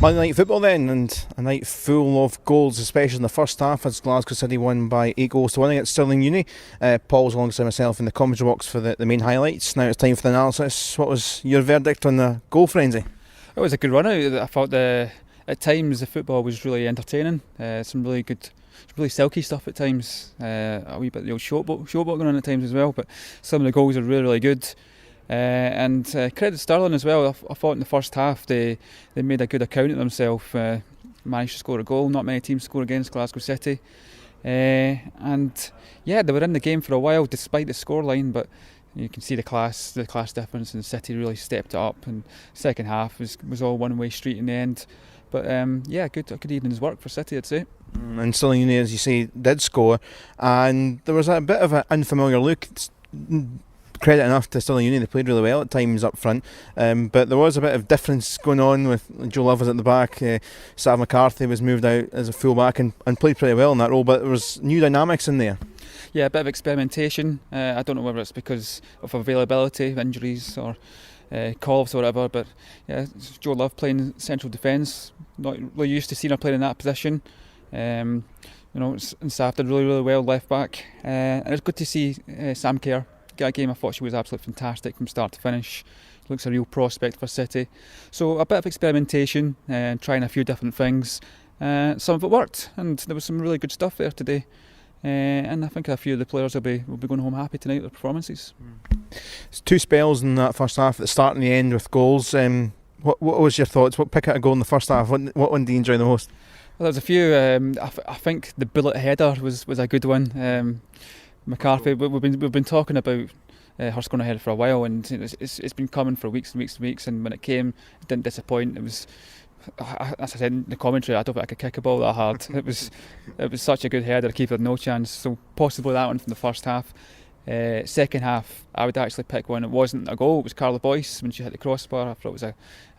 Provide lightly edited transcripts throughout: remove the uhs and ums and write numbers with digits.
Monday night football then, and a night full of goals, especially in the first half as Glasgow City won by 8-1 against Stirling Uni. Paul's alongside myself in the commentary box for the main highlights. Now it's time for the analysis. What was your verdict on the goal frenzy? It was a good run out. I thought at times the football was really entertaining. Some really silky stuff at times. A wee bit of the old showboat going on at times as well, but some of the goals are really good. And credit Stirling as well. I thought in the first half they made a good account of themselves. Managed to score a goal. Not many teams score against Glasgow City. And yeah, they were in the game for a while despite the scoreline, but you can see the class difference, and City really stepped it up. And second half was all one-way street in the end. But yeah, good evening's work for City, I'd say. And Stirling Uni, as you say, did score, and there was a bit of an unfamiliar look. Credit enough to Stirling Uni, they played really well at times up front, but there was a bit of difference going on with Joe Love was at the back. Sav McCarthy was moved out as a full back and played pretty well in that role, but there was new dynamics in there. Yeah, a bit of experimentation. I don't know whether it's because of availability, injuries, or call-offs or whatever, but yeah, Joe Love playing central defence. Not really used to seeing her playing in that position. And Sav did really well left back, and it was good to see Sam Kerr get a game. I thought she was absolutely fantastic from start to finish. Looks a real prospect for City. So a bit of experimentation and trying a few different things. Some of it worked, and there was some really good stuff there today. And I think a few of the players will be going home happy tonight with their performances. It's two spells in that first half, at the start and the end with goals. What was your thoughts? What pick out a goal in the first half? What one do you enjoy the most? Well, there's a few. I think the bullet header was a good one. McCarthy, we've been talking about her scoring a header for a while, and it's been coming for weeks and weeks and weeks. And when it came, it didn't disappoint. It was, as I said in the commentary, I don't think I could kick a ball that hard. It was such a good header. The keeper had no chance. So possibly that one from the first half. Second half, I would actually pick one. It wasn't a goal. It was Carla Boyce when she hit the crossbar. I thought it was a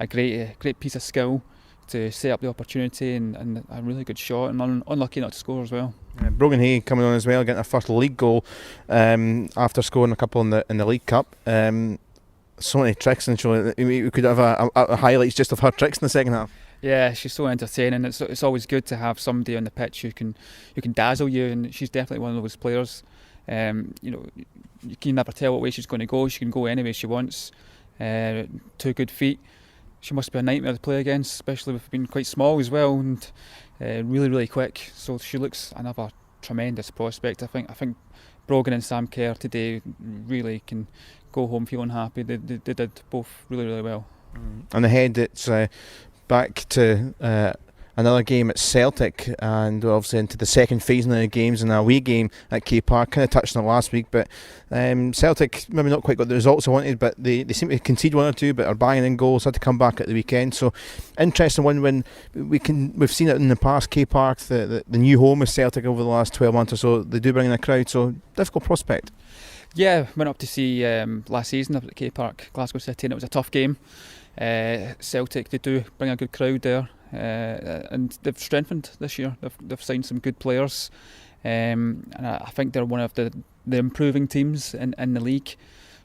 great piece of skill to set up the opportunity, and a really good shot, and unlucky not to score as well. Brogan Hay coming on as well, getting a first league goal after scoring a couple in the League Cup. So many tricks, and we could have a highlights just of her tricks in the second half. Yeah, she's so entertaining. It's always good to have somebody on the pitch who can dazzle you, and she's definitely one of those players. You can never tell what way she's going to go. She can go any way she wants. Two good feet. She must be a nightmare to play against, especially with being quite small as well, and really quick. So she looks another tremendous prospect. I think Brogan and Sam Kerr today really can go home feeling happy. They did both really well. And ahead, it's back to another game at Celtic, and obviously into the second phase of the games, and a away game at K Park. Kind of touched on it last week, but Celtic maybe not quite got the results I wanted, but they seem to concede one or two, but are banging in goals. Had to come back at the weekend. So interesting one when we've seen it in the past. K Park, the new home of Celtic over the last 12 months or so. They do bring in a crowd, so difficult prospect. Yeah, went up to see last season up at K Park, Glasgow City, and it was a tough game. Celtic, they do bring a good crowd there. And they've strengthened this year. They've signed some good players, and I think they're one of the improving teams in the league.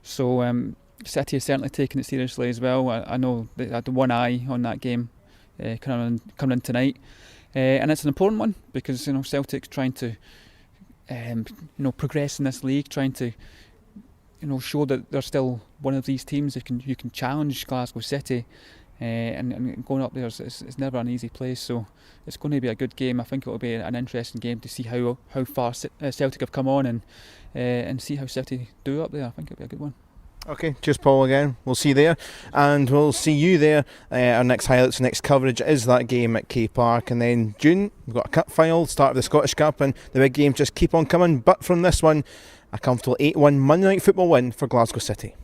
So City has certainly taken it seriously as well. I know they had one eye on that game coming in tonight, and it's an important one because Celtic's trying to progress in this league, trying to show that they're still one of these teams that you can challenge Glasgow City. And going up there is never an easy place, so it's going to be a good game. I think it will be an interesting game to see how far Celtic have come on, and see how City do up there. I think it'll be a good one. Okay, cheers Paul again. We'll see you there, and we'll see you there. Our next highlights, next coverage is that game at K Park, and then June we've got a cup final, start of the Scottish Cup, and the big games just keep on coming. But from this one, a comfortable 8-1 Monday night football win for Glasgow City.